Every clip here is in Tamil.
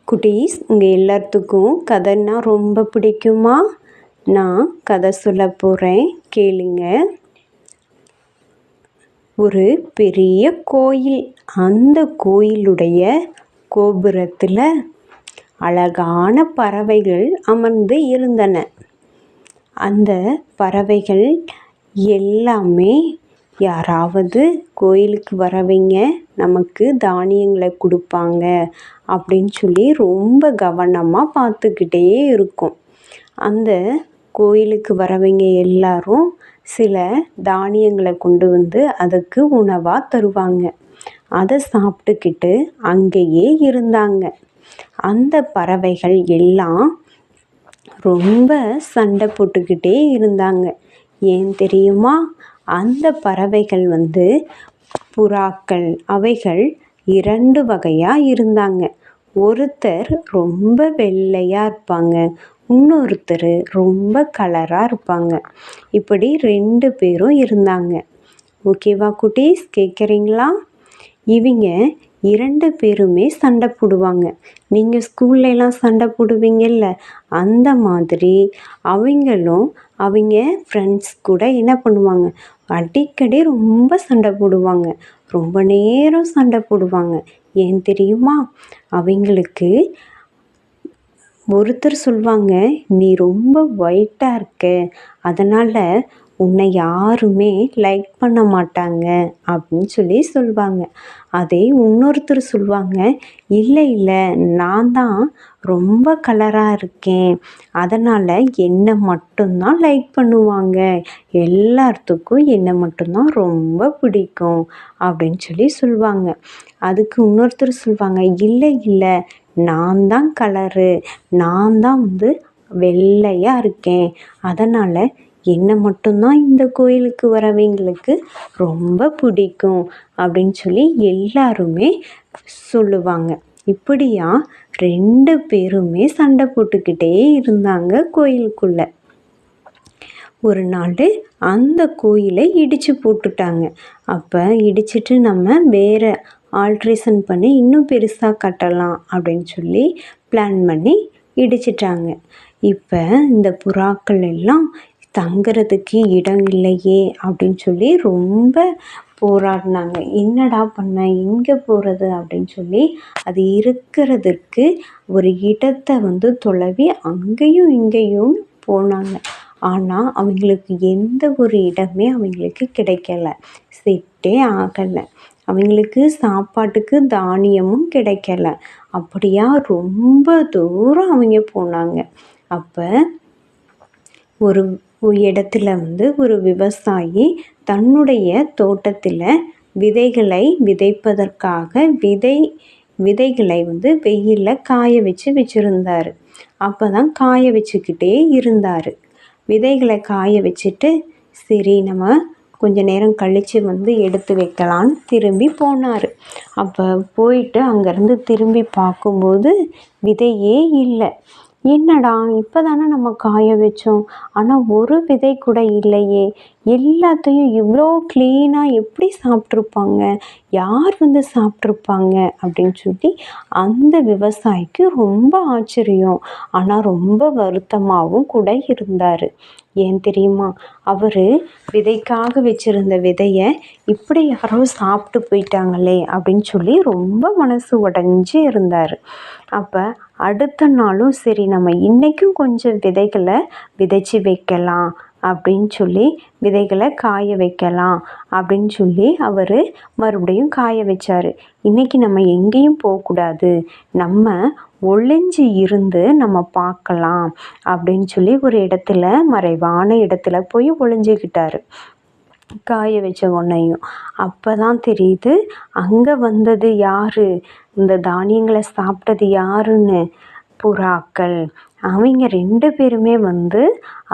குட்டீஸ், உங்கள் எல்லாத்துக்கும் கதைன்னா ரொம்ப பிடிக்குமா? நான் கதை சொல்ல போகிறேன், கேளுங்க. ஒரு பெரிய கோயில். அந்த கோயிலுடைய கோபுரத்தில் அழகான பறவைகள் அமர்ந்து இருந்தன. அந்த பறவைகள் எல்லாமே யாராவது கோயிலுக்கு வரவங்க நமக்கு தானியங்களை கொடுப்பாங்க அப்படின்னு சொல்லி ரொம்ப கவனமாக பார்த்துக்கிட்டே இருக்கும். அந்த கோயிலுக்கு வரவங்க எல்லாரும் சில தானியங்களை கொண்டு வந்து அதுக்கு உணவாக தருவாங்க. அதை சாப்பிட்டுக்கிட்டு அங்கேயே இருந்தாங்க. அந்த பறவைகள் எல்லாம் ரொம்ப சண்டை போட்டுக்கிட்டே இருந்தாங்க. ஏன் தெரியுமா? அந்த பறவைகள் புறாக்கள். அவைகள் 2 வகையாக இருந்தாங்க. ஒருத்தர் ரொம்ப வெள்ளையாக இருப்பாங்க, இன்னொருத்தர் ரொம்ப கலராக இருப்பாங்க. இப்படி 2 பேரும் இருந்தாங்க. ஓகேவா குட்டீஸ், கேட்குறீங்களா? இவங்க 2 பேருமே சண்டை போடுவாங்க. நீங்கள் ஸ்கூல்லலாம் சண்டை போடுவீங்கல்ல, அந்த மாதிரி அவங்களும் அவங்க ஃப்ரெண்ட்ஸ் கூட என்ன பண்ணுவாங்க, அடிக்கடி ரொம்ப சண்டை போடுவாங்க. ரொம்ப நேரம் சண்டை போடுவாங்க. ஏன் தெரியுமா? அவங்களுக்கு ஒருத்தர் சொல்லுவாங்க, நீ ரொம்ப ஒயிட்டாக இருக்க, அதனால் உன்னை யாருமே லைக் பண்ண மாட்டாங்க அப்படின்னு சொல்லி சொல்லுவாங்க. அதே இன்னொருத்தர் சொல்லுவாங்க, இல்லை நான் தான் ரொம்ப கலராக இருக்கேன், அதனால் என்னை மட்டும்தான் லைக் பண்ணுவாங்க, எல்லாத்துக்கும் என்னை மட்டும்தான் ரொம்ப பிடிக்கும் அப்படின்னு சொல்லி சொல்லுவாங்க. அதுக்கு இன்னொருத்தர் சொல்லுவாங்க, இல்லை நான் தான் கலரு, நான் தான் வெள்ளையாக இருக்கேன், அதனால் என்னை மட்டும்தான் இந்த கோயிலுக்கு வரவங்களுக்கு ரொம்ப பிடிக்கும் அப்படின்னு சொல்லி எல்லாருமே சொல்லுவாங்க. இப்படியா 2 பேருமே சண்டை போட்டுக்கிட்டே இருந்தாங்க கோயிலுக்குள்ள. ஒரு நாள் அந்த கோயிலை இடித்து போட்டுட்டாங்க. அப்போ இடிச்சிட்டு நம்ம வேறு ஆல்ட்ரேஷன் பண்ணி இன்னும் பெருசாக கட்டலாம் அப்படின்னு சொல்லி பிளான் பண்ணி இடிச்சிட்டாங்க. இப்போ இந்த புறாக்கள் எல்லாம் தங்குறதுக்கு இடம் இல்லையே அப்படின்னு சொல்லி ரொம்ப போராடினாங்க. என்னடா பண்ண, எங்கே போகிறது அப்படின்னு சொல்லி அது இருக்கிறதுக்கு ஒரு இடத்தை தொலைவி அங்கேயும் இங்கேயும் போனாங்க. ஆனால் அவங்களுக்கு எந்த ஒரு இடமே அவங்களுக்கு கிடைக்கல, செட்டே ஆகலை. அவங்களுக்கு சாப்பாட்டுக்கு தானியமும் கிடைக்கல. அப்படியா ரொம்ப தூரம் அவங்க போனாங்க. அப்போ ஒரு இடத்துல ஒரு விவசாயி தன்னுடைய தோட்டத்தில் விதைகளை விதைப்பதற்காக விதைகளை வெயிலில் காய வச்சுருந்தார். அப்போ தான் காய வச்சுக்கிட்டே இருந்தார். விதைகளை காய வச்சுட்டு சரி நம்ம கொஞ்ச நேரம் கழித்து எடுத்து வைக்கலான்னு திரும்பி போனார். அப்போ போயிட்டு அங்கேருந்து திரும்பி பார்க்கும்போது விதையே இல்லை. என்னடா, இப்போ தானே நம்ம காய வச்சோம், ஆனால் ஒரு விதை கூட இல்லையே, எல்லாத்தையும் இவ்வளோ க்ளீனாக எப்படி சாப்பிட்ருப்பாங்க, யார் சாப்பிட்ருப்பாங்க அப்படின்னு சொல்லி அந்த விவசாயிக்கு ரொம்ப ஆச்சரியம், ஆனால் ரொம்ப வருத்தமாகவும் கூட இருந்தார். ஏன் தெரியுமா? அவர் விதைக்காக வச்சுருந்த விதையை இப்படி யாரோ சாப்பிட்டு போயிட்டாங்களே அப்படின்னு சொல்லி ரொம்ப மனசு உடைஞ்சி இருந்தார். அப்போ அடுத்த நாளும் சரி நம்ம இன்றைக்கும் கொஞ்சம் விதைகளை விதைச்சி வைக்கலாம் அப்படின்னு சொல்லி விதைகளை காய வைக்கலாம் அப்படின்னு சொல்லி அவர் மறுபடியும் காய வச்சார். இன்றைக்கி நம்ம எங்கேயும் போகக்கூடாது, நம்ம ஒளிஞ்சு இருந்து நம்ம பார்க்கலாம் அப்படின்னு சொல்லி ஒரு இடத்துல, மறைவான இடத்துல போய் ஒளிஞ்சிக்கிட்டார். காய வச்ச உடனேயும் அப்போ தான் தெரியுது அங்கே வந்தது யார், இந்த தானியங்களை சாப்பிட்டது யாருன்னு. புறாக்கள். அவங்க 2 பேருமே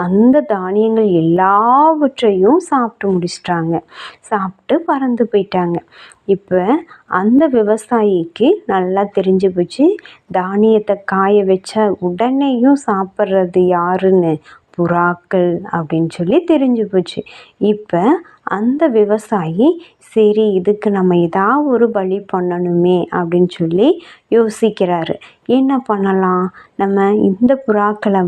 அந்த தானியங்கள் எல்லாவற்றையும் சாப்பிட்டு முடிச்சிட்டாங்க. சாப்பிட்டு பறந்து போயிட்டாங்க. இப்போ அந்த விவசாயிக்கு நல்லா தெரிஞ்சு போச்சு, தானியத்தை காய வச்ச உடனேயும் சாப்பிட்றது யாருன்னு, புறாக்கள் அப்படின்னு சொல்லி தெரிஞ்சு போச்சு. இப்போ அந்த விவசாயி சரி இதுக்கு நம்ம ஏதாவது ஒரு வழி பண்ணணுமே அப்படின்னு சொல்லி யோசிக்கிறாரு. என்ன பண்ணலாம், நம்ம இந்த புறாக்களை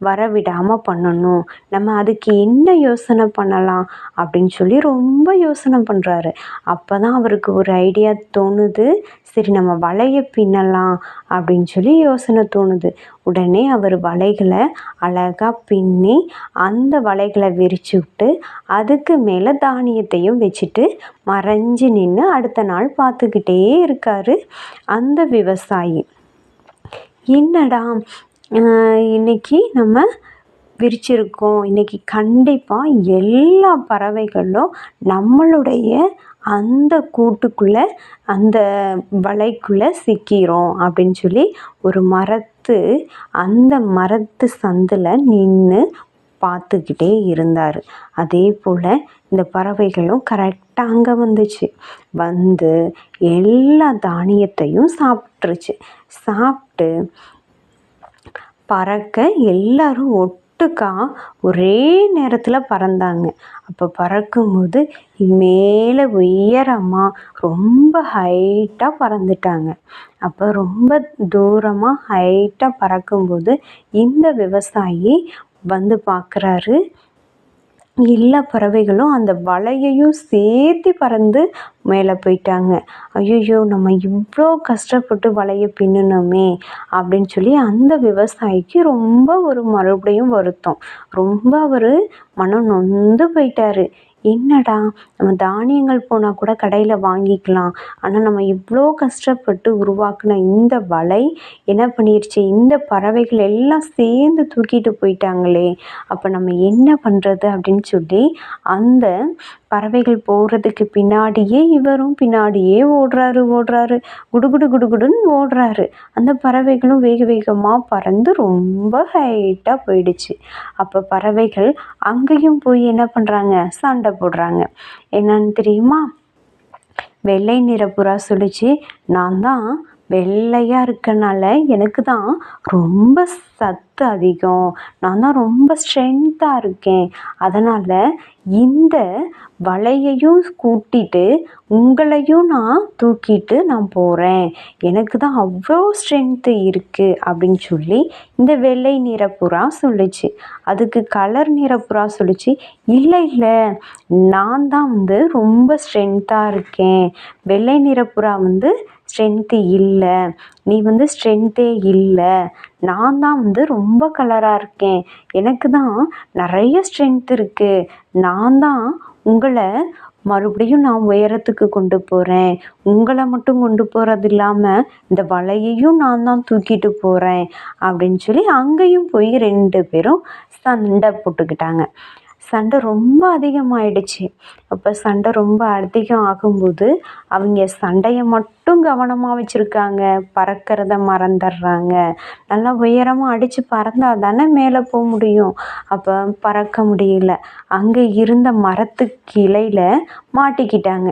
வரவிடாமல் பண்ணணும், நம்ம அதுக்கு என்ன யோசனை பண்ணலாம் அப்படின்னு சொல்லி ரொம்ப யோசனை பண்ணுறாரு. அப்போ தான் அவருக்கு ஒரு ஐடியா தோணுது. சரி, நம்ம வலையை பின்னலாம் அப்படின்னு சொல்லி யோசனை தோணுது. உடனே அவர் வலைகளை அழகாக பின்னி அந்த வலைகளை விரிச்சு விட்டு அதுக்கு மேலே தானியத்தையும் வச்சுட்டு மறைஞ்சு நின்று அடுத்த நாள் பார்த்துக்கிட்டே இருக்காரு அந்த விவசாயி. என்னடா, இன்னைக்கு நம்ம விரிச்சிருக்கோம், இன்னைக்கு கண்டிப்பாக எல்லா பறவைகளும் நம்மளுடைய அந்த கூட்டுக்குள்ளே அந்த வலைக்குள்ளே சிக்கிறோம் அப்படின்னு சொல்லி ஒரு அந்த மரத்து சந்தில் நின்று பார்த்துக்கிட்டே இருந்தார். அதே போல் இந்த பறவைகளும் கரெக்டாக அங்கே வந்துச்சு. எல்லா தானியத்தையும் சாப்பிட்ருச்சு. சாப்பிட்டு பறக்க எல்லாரும் ஒட்டுக்கா ஒரே நேரத்தில் பறந்தாங்க. அப்போ பறக்கும்போது மேலே உயரமாக ரொம்ப ஹைட்டாக பறந்துட்டாங்க. அப்போ ரொம்ப தூரமாக ஹைட்டாக பறக்கும்போது இந்த விவசாயி பார்க்குறாரு, எல்லா பறவைகளும் அந்த வலையையும் சேர்த்து பறந்து மேலே போயிட்டாங்க. ஐயோ, நம்ம இவ்வளோ கஷ்டப்பட்டு வலையை பின்னணுமே அப்படின்னு சொல்லி அந்த விவசாயிக்கு ரொம்ப மறுபடியும் வருத்தம். ரொம்ப அவர் மனம் நொந்து போயிட்டாரு. என்னடா, நம்ம தானியங்கள் போனால் கூட கடையில் வாங்கிக்கலாம், ஆனால் நம்ம இவ்வளோ கஷ்டப்பட்டு உருவாக்குன இந்த வலை என்ன பண்ணிருச்சு, இந்த பறவைகள் எல்லாம் சேர்ந்து தூக்கிட்டு போயிட்டாங்களே, அப்போ நம்ம என்ன பண்ணுறது அப்படின்னு சொல்லி அந்த பறவைகள் போகிறதுக்கு பின்னாடியே இவரும் பின்னாடியே ஓடுறாரு. குடுகுடுன்னு ஓடுறாரு. அந்த பறவைகளும் வேக வேகமாக பறந்து ரொம்ப ஹைட்டாக போயிடுச்சு. அப்போ பறவைகள் அங்கேயும் போய் என்ன பண்ணுறாங்க, சண்டை போடுறாங்க. என்னன்னு தெரியுமா, வெள்ளை நிற புறா சொல்லிச்சு, நான் தான் வெள்ளையாக இருக்கனால எனக்கு தான் ரொம்ப சத்து அதிகம், நான் தான் ரொம்ப ஸ்ட்ரென்த்தாக இருக்கேன், அதனால் இந்த வலையையும் கூட்டிட்டு உங்களையும் நான் தூக்கிட்டு நான் போகிறேன், எனக்கு தான் அவ்வளோ ஸ்ட்ரென்த்து இருக்குது அப்படின்னு சொல்லி இந்த வெள்ளை நிற புறா சொல்லிச்சு. அதுக்கு கலர் நிற புறா சொல்லிச்சு, இல்லை நான் தான் ரொம்ப ஸ்ட்ரென்த்தாக இருக்கேன், வெள்ளை நிற புறா ஸ்ட்ரென்த்து இல்லை, நீ ஸ்ட்ரென்த்தே இல்லை, நான் தான் ரொம்ப கலராக இருக்கேன், எனக்கு தான் நிறைய ஸ்ட்ரென்த் இருக்குது, நான் தான் உங்களை மறுபடியும் நான் உயரத்துக்கு கொண்டு போகிறேன், உங்களை மட்டும் கொண்டு போகிறது இல்லாமல் இந்த வலையையும் நான் தான் தூக்கிட்டு போகிறேன் அப்படின்னு சொல்லி அங்கேயும் போய் 2 பேரும் சண்டை போட்டுக்கிட்டாங்க. சண்டை ரொம்ப அதிகமாகிடுச்சு. அப்போ சண்டை ரொம்ப அதிகம் ஆகும்போது அவங்க சண்டையை மட்டும் கவனமாக வச்சுருக்காங்க, பறக்கிறத மறந்துடுறாங்க. நல்லா உயரமாக அடித்து பறந்தால் தானே மேலே போக முடியும். அப்போ பறக்க முடியல, அங்கே இருந்த மரத்து கிளையில் மாட்டிக்கிட்டாங்க.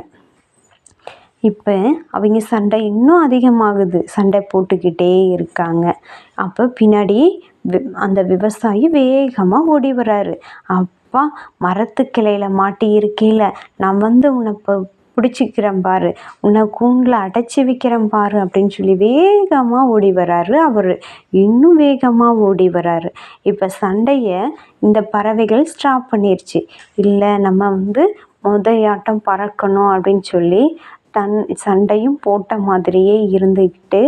இப்போ அவங்க சண்டை இன்னும் அதிகமாகுது, சண்டை போட்டுக்கிட்டே இருக்காங்க. அப்போ பின்னாடி அந்த விவசாயி வேகமாக ஓடி வர்றாரு. அப்பா, மரத்து கிளையில் மாட்டி இருக்கையில் நான் உன்னை பிடிச்சிக்கிறேன் பாரு, உன்னை கூண்டில் அடைச்சி வைக்கிறேன் பாரு அப்படின்னு சொல்லி வேகமாக ஓடி வராரு. அவர் இன்னும் வேகமாக ஓடி வராரு. இப்போ சண்டையை இந்த பறவைகள் ஸ்டாப் பண்ணிருச்சு. இல்லை, நம்ம முதயாட்டம் பறக்கணும் அப்படின்னு சொல்லி சண்டையும் போட்ட மாதிரியே இருந்துக்கிட்டு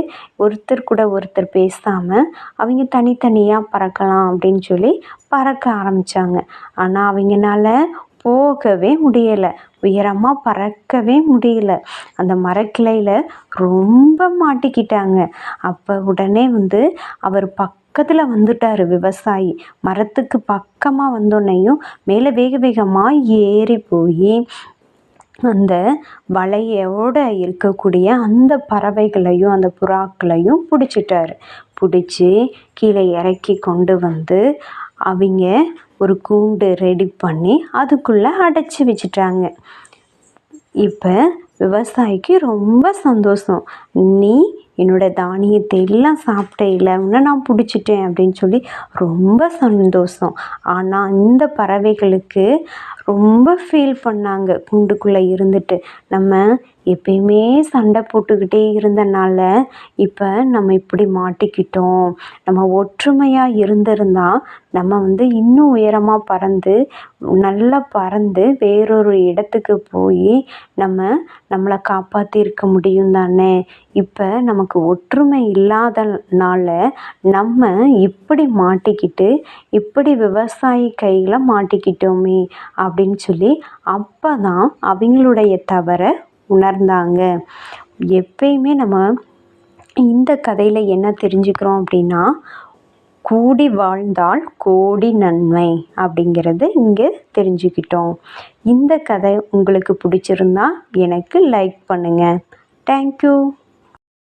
ஒருத்தர் கூட ஒருத்தர் பேசாமல் அவங்க தனித்தனியாக பறக்கலாம் அப்படின்னு சொல்லி பறக்க ஆரம்பித்தாங்க. ஆனால் அவங்கனால போகவே முடியலை, உயரமாக பறக்கவே முடியல, அந்த மரக்கிளையில் ரொம்ப மாட்டிக்கிட்டாங்க. அப்போ உடனே அவர் பக்கத்தில் வந்துட்டார் விவசாயி. மரத்துக்கு பக்கமாக வந்தோடனையும் மேலே வேக வேகமாக ஏறி போய் அந்த வலையோடு இருக்கக்கூடிய அந்த பறவைகளையும் அந்த புறாக்களையும் பிடிச்சிட்டாரு. பிடிச்சி கீழே இறக்கி கொண்டு அவங்க ஒரு கூண்டு ரெடி பண்ணி அதுக்குள்ளே அடைச்சி வச்சிட்டாங்க. இப்போ விவசாயிக்கு ரொம்ப சந்தோஷம். நீ என்னோடய தானியத்தை எல்லாம் சாப்பிட்டே, உன்னை நான் பிடிச்சிட்டேன் அப்படின்னு சொல்லி ரொம்ப சந்தோஷம். ஆனால் இந்த பறவைகளுக்கு ரொம்ப ஃபீல் பண்ணாங்க கூண்டுக்குள்ளே இருந்துட்டு. நம்ம எப்பயுமே சண்டை போட்டுக்கிட்டே இருந்தனால இப்போ நம்ம இப்படி மாட்டிக்கிட்டோம். நம்ம ஒற்றுமையாக இருந்திருந்தா நம்ம இன்னும் உயரமாக நல்லா பறந்து வேறொரு இடத்துக்கு போய் நம்மளை காப்பாற்றிருக்க முடியும் தானே. இப்போ நமக்கு ஒற்றுமை இல்லாதனால நம்ம இப்படி மாட்டிக்கிட்டு இப்படி விவசாயி கையில் மாட்டிக்கிட்டோமே அப்படின்னு சொல்லி அப்போ தான் அவங்களுடைய தவறை உணர்ந்தாங்க. எப்பயுமே நம்ம இந்த கதையில் என்ன தெரிஞ்சுக்கிறோம் அப்படின்னா, கூடி வாழ்ந்தால் கோடி நன்மை அப்படிங்கிறது இங்கே தெரிஞ்சுக்கிட்டோம். இந்த கதை உங்களுக்கு பிடிச்சிருந்தா எனக்கு லைக் பண்ணுங்கள். தேங்க்யூ.